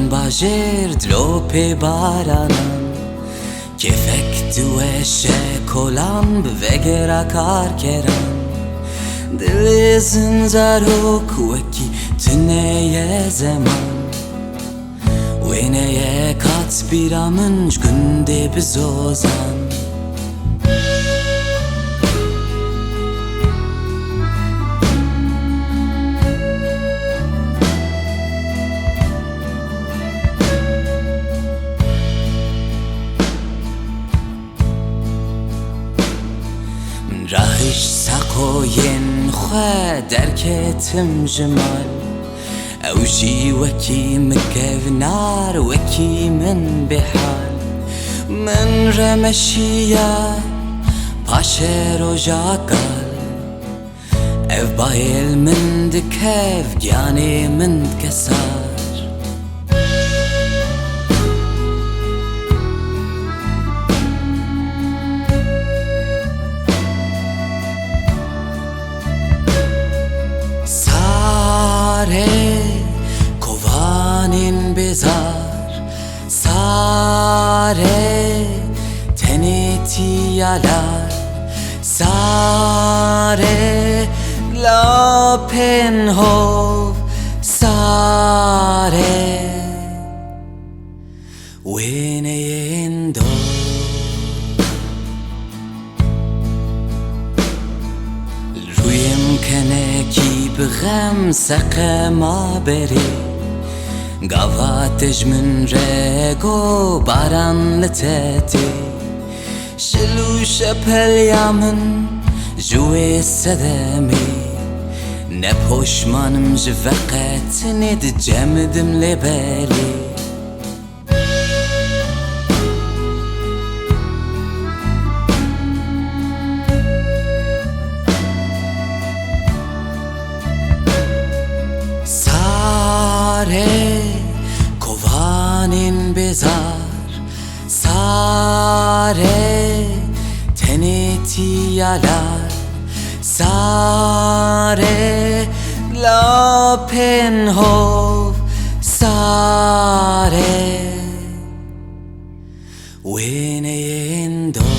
باجر دلو پی بارانم کفک دوشه کلام بوگر کار کرم دل زنزارو کوکی تنه زمان وینه کات بیرامنج گنده بزوزم راهش ساقوين خوا دركتم جمال اوجي وكي مكف نار وكي من بحال من رمشيا باشر و جاكال اف بايل من دكف جاني من دكسار kovanin bezar sare tenetiyalar sare lapenhov sare weneyendo رویم کنه کی بغم سقما بری قواتج من ريقو باران لتاتي شلو شبهل يامن جوي السدامي نبوش مانم جفقت ند جمدم لبالي kovanin bezar sare tenetiyalar sare lapenhov sare weneyendo